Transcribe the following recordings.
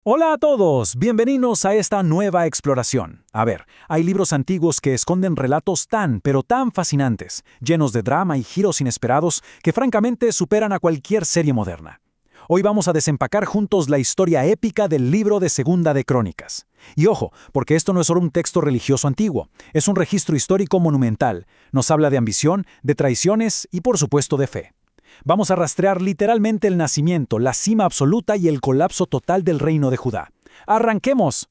Hola a todos, bienvenidos a esta nueva exploración. A ver, hay libros antiguos que esconden relatos pero tan fascinantes, llenos de drama y giros inesperados que francamente superan a cualquier serie moderna. Hoy vamos a desempacar juntos la historia épica del libro de Segunda de Crónicas. Y ojo, porque esto no es solo un texto religioso antiguo, es un registro histórico monumental. Nos habla de ambición, de traiciones y por supuesto de fe. Vamos a rastrear literalmente el nacimiento, la cima absoluta y el colapso total del reino de Judá. ¡Arranquemos!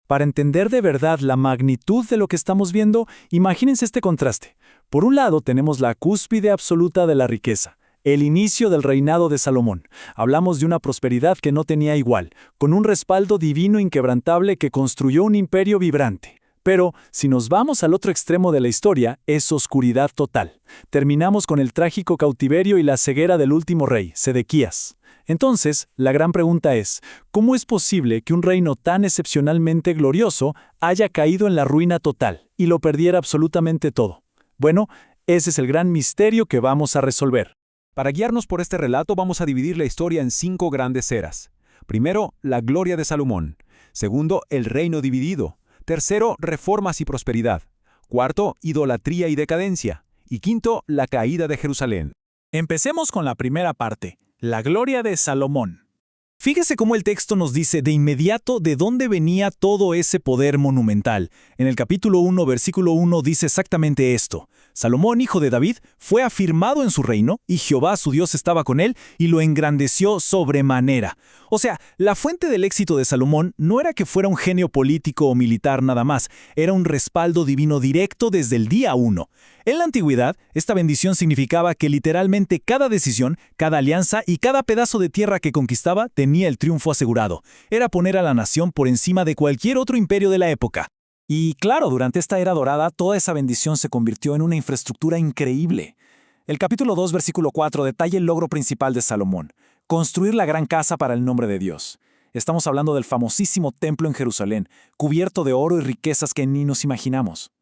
Para entender de verdad la magnitud de lo que estamos viendo, imagínense este contraste. Por un lado tenemos la cúspide absoluta de la riqueza, el inicio del reinado de Salomón. Hablamos de una prosperidad que no tenía igual, con un respaldo divino inquebrantable que construyó un imperio vibrante. Pero, si nos vamos al otro extremo de la historia, es oscuridad total. Terminamos con el trágico cautiverio y la ceguera del último rey, Sedequías. Entonces, la gran pregunta es, ¿cómo es posible que un reino tan excepcionalmente glorioso haya caído en la ruina total y lo perdiera absolutamente todo? Bueno, ese es el gran misterio que vamos a resolver. Para guiarnos por este relato vamos a dividir la historia en 5 grandes eras. Primero, la gloria de Salomón. Segundo, el reino dividido. Tercero, reformas y prosperidad. Cuarto, idolatría y decadencia. Y quinto, la caída de Jerusalén. Empecemos con la primera parte, la gloria de Salomón. Fíjese cómo el texto nos dice de inmediato de dónde venía todo ese poder monumental. En el capítulo 1, versículo 1 dice exactamente esto. Salomón, hijo de David, fue afirmado en su reino, y Jehová su Dios estaba con él, y lo engrandeció sobremanera. O sea, la fuente del éxito de Salomón no era que fuera un genio político o militar nada más, era un respaldo divino directo desde el día 1. En la antigüedad, esta bendición significaba que literalmente cada decisión, cada alianza y cada pedazo de tierra que conquistaba tenía el triunfo asegurado. Era poner a la nación por encima de cualquier otro imperio de la época. Y claro, durante esta era dorada, toda esa bendición se convirtió en una infraestructura increíble. El capítulo 2, versículo 4 detalla el logro principal de Salomón: construir la gran casa para el nombre de Dios. Estamos hablando del famosísimo templo en Jerusalén, cubierto de oro y riquezas que ni nos imaginamos.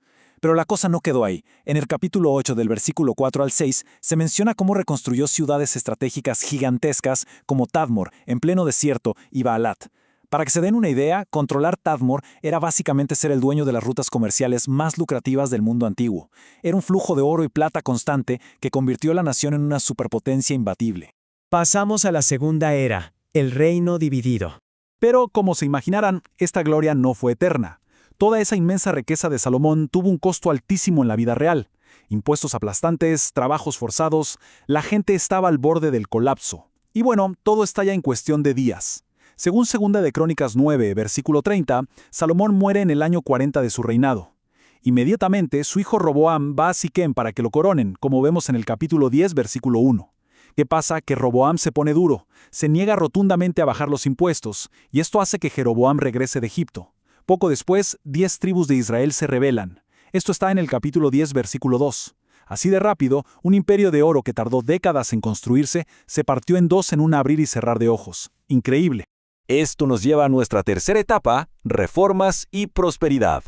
Pero la cosa no quedó ahí. En el capítulo 8 del versículo 4 al 6 se menciona cómo reconstruyó ciudades estratégicas gigantescas como Tadmor, en pleno desierto, y Baalat. Para que se den una idea, controlar Tadmor era básicamente ser el dueño de las rutas comerciales más lucrativas del mundo antiguo. Era un flujo de oro y plata constante que convirtió a la nación en una superpotencia imbatible. Pasamos a la segunda era, el reino dividido. Pero, como se imaginarán, esta gloria no fue eterna. Toda esa inmensa riqueza de Salomón tuvo un costo altísimo en la vida real. Impuestos aplastantes, trabajos forzados, la gente estaba al borde del colapso. Y bueno, todo está ya en cuestión de días. Según Segunda de Crónicas 9, versículo 30, Salomón muere en el año 40 de su reinado. Inmediatamente, su hijo Roboam va a Siquem para que lo coronen, como vemos en el capítulo 10, versículo 1. ¿Qué pasa? Que Roboam se pone duro, se niega rotundamente a bajar los impuestos, y esto hace que Jeroboam regrese de Egipto. Poco después, 10 tribus de Israel se rebelan. Esto está en el capítulo 10, versículo 2. Así de rápido, un imperio de oro que tardó décadas en construirse, se partió en dos en un abrir y cerrar de ojos. Increíble. Esto nos lleva a nuestra tercera etapa, reformas y prosperidad.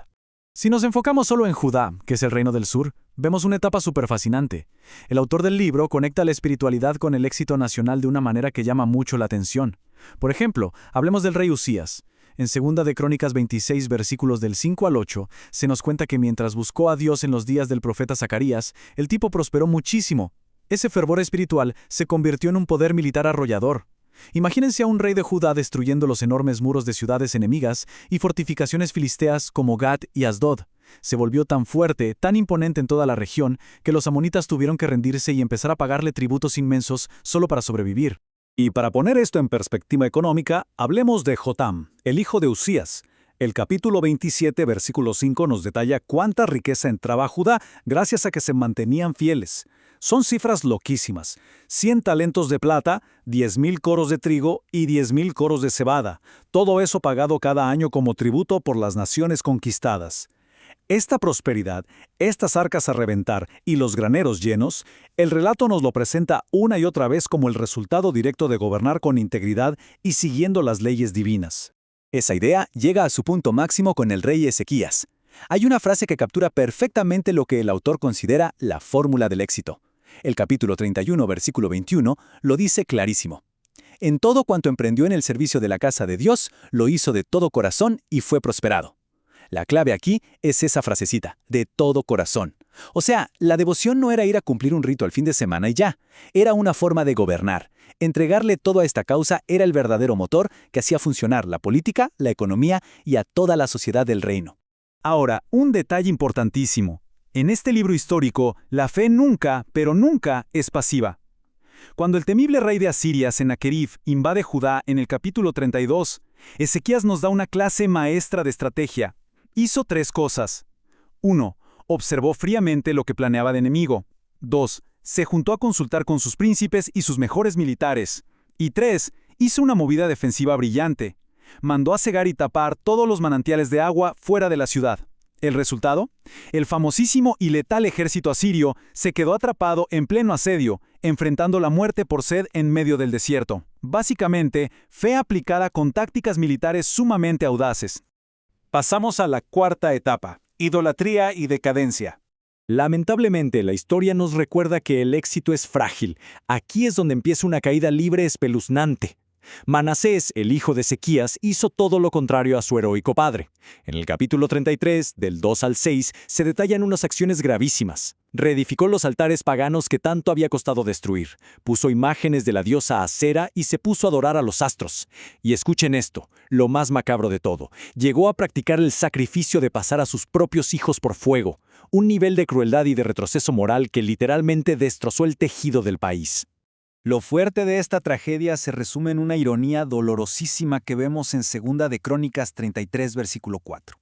Si nos enfocamos solo en Judá, que es el reino del sur, vemos una etapa súper fascinante. El autor del libro conecta la espiritualidad con el éxito nacional de una manera que llama mucho la atención. Por ejemplo, hablemos del rey Usías. En Segunda de Crónicas 26, versículos del 5 al 8, se nos cuenta que mientras buscó a Dios en los días del profeta Zacarías, el tipo prosperó muchísimo. Ese fervor espiritual se convirtió en un poder militar arrollador. Imagínense a un rey de Judá destruyendo los enormes muros de ciudades enemigas y fortificaciones filisteas como Gat y Asdod. Se volvió tan fuerte, tan imponente en toda la región, que los amonitas tuvieron que rendirse y empezar a pagarle tributos inmensos solo para sobrevivir. Y para poner esto en perspectiva económica, hablemos de Jotam, el hijo de Usías. El capítulo 27, versículo 5 nos detalla cuánta riqueza entraba a Judá gracias a que se mantenían fieles. Son cifras loquísimas. 100 talentos de plata, 10,000 coros de trigo y 10,000 coros de cebada. Todo eso pagado cada año como tributo por las naciones conquistadas. Esta prosperidad, estas arcas a reventar y los graneros llenos, el relato nos lo presenta una y otra vez como el resultado directo de gobernar con integridad y siguiendo las leyes divinas. Esa idea llega a su punto máximo con el rey Ezequías. Hay una frase que captura perfectamente lo que el autor considera la fórmula del éxito. El capítulo 31, versículo 21, lo dice clarísimo. En todo cuanto emprendió en el servicio de la casa de Dios, lo hizo de todo corazón y fue prosperado. La clave aquí es esa frasecita, de todo corazón. O sea, la devoción no era ir a cumplir un rito al fin de semana y ya. Era una forma de gobernar. Entregarle todo a esta causa era el verdadero motor que hacía funcionar la política, la economía y a toda la sociedad del reino. Ahora, un detalle importantísimo. En este libro histórico, la fe nunca, pero nunca, es pasiva. Cuando el temible rey de Asiria, Sennacherib, invade Judá en el capítulo 32, Ezequías nos da una clase maestra de estrategia. Hizo 3 cosas. 1. Observó fríamente lo que planeaba el enemigo. 2. Se juntó a consultar con sus príncipes y sus mejores militares. Y 3. Hizo una movida defensiva brillante. Mandó a cegar y tapar todos los manantiales de agua fuera de la ciudad. ¿El resultado? El famosísimo y letal ejército asirio se quedó atrapado en pleno asedio, enfrentando la muerte por sed en medio del desierto. Básicamente, fe aplicada con tácticas militares sumamente audaces. Pasamos a la cuarta etapa, idolatría y decadencia. Lamentablemente, la historia nos recuerda que el éxito es frágil. Aquí es donde empieza una caída libre espeluznante. Manasés, el hijo de Ezequías, hizo todo lo contrario a su heroico padre. En el capítulo 33, del 2 al 6, se detallan unas acciones gravísimas. Reedificó los altares paganos que tanto había costado destruir, puso imágenes de la diosa Acera y se puso a adorar a los astros. Y escuchen esto, lo más macabro de todo, llegó a practicar el sacrificio de pasar a sus propios hijos por fuego, un nivel de crueldad y de retroceso moral que literalmente destrozó el tejido del país. Lo fuerte de esta tragedia se resume en una ironía dolorosísima que vemos en 2 de Crónicas 33, versículo 4.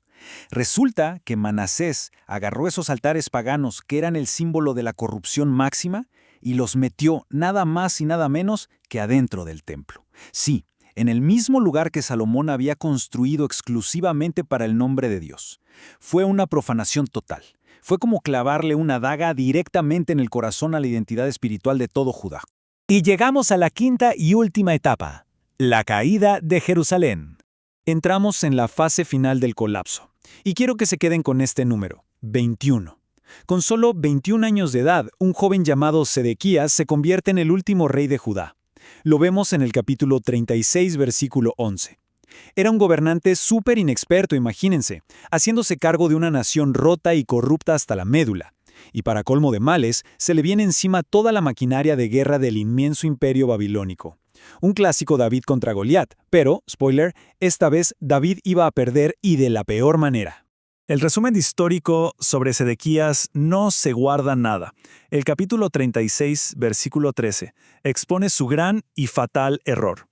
Resulta que Manasés agarró esos altares paganos que eran el símbolo de la corrupción máxima y los metió nada más y nada menos que adentro del templo. Sí, en el mismo lugar que Salomón había construido exclusivamente para el nombre de Dios. Fue una profanación total. Fue como clavarle una daga directamente en el corazón a la identidad espiritual de todo Judá. Y llegamos a la quinta y última etapa, la caída de Jerusalén. Entramos en la fase final del colapso. Y quiero que se queden con este número, 21. Con solo 21 años de edad, un joven llamado Sedequías se convierte en el último rey de Judá. Lo vemos en el capítulo 36, versículo 11. Era un gobernante súper inexperto, imagínense, haciéndose cargo de una nación rota y corrupta hasta la médula. Y para colmo de males, se le viene encima toda la maquinaria de guerra del inmenso imperio babilónico. Un clásico David contra Goliat, pero, spoiler, esta vez David iba a perder y de la peor manera. El resumen histórico sobre Sedequías no se guarda nada. El capítulo 36, versículo 13, expone su gran y fatal error.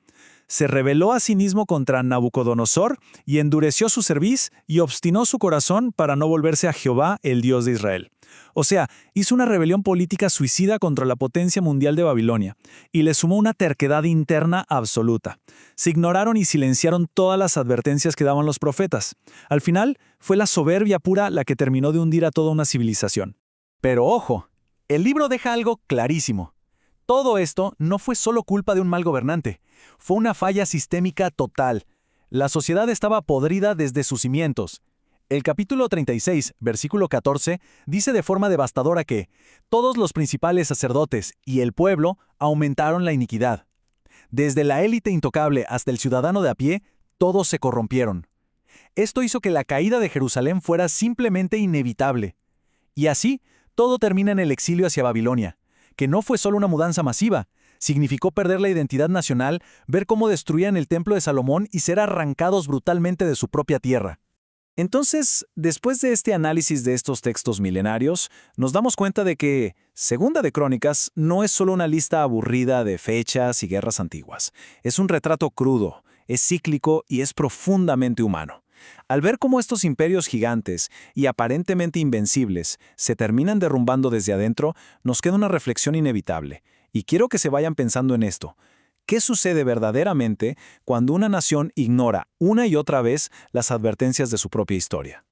Se rebeló a sí mismo contra Nabucodonosor y endureció su cerviz y obstinó su corazón para no volverse a Jehová, el Dios de Israel. O sea, hizo una rebelión política suicida contra la potencia mundial de Babilonia y le sumó una terquedad interna absoluta. Se ignoraron y silenciaron todas las advertencias que daban los profetas. Al final, fue la soberbia pura la que terminó de hundir a toda una civilización. Pero ojo, el libro deja algo clarísimo. Todo esto no fue solo culpa de un mal gobernante. Fue una falla sistémica total. La sociedad estaba podrida desde sus cimientos. El capítulo 36, versículo 14, dice de forma devastadora que todos los principales sacerdotes y el pueblo aumentaron la iniquidad. Desde la élite intocable hasta el ciudadano de a pie, todos se corrompieron. Esto hizo que la caída de Jerusalén fuera simplemente inevitable. Y así, todo termina en el exilio hacia Babilonia, que no fue solo una mudanza masiva, significó perder la identidad nacional, ver cómo destruían el templo de Salomón y ser arrancados brutalmente de su propia tierra. Entonces, después de este análisis de estos textos milenarios, nos damos cuenta de que 2 de Crónicas no es solo una lista aburrida de fechas y guerras antiguas. Es un retrato crudo, es cíclico y es profundamente humano. Al ver cómo estos imperios gigantes y aparentemente invencibles se terminan derrumbando desde adentro, nos queda una reflexión inevitable. Y quiero que se vayan pensando en esto. ¿Qué sucede verdaderamente cuando una nación ignora una y otra vez las advertencias de su propia historia?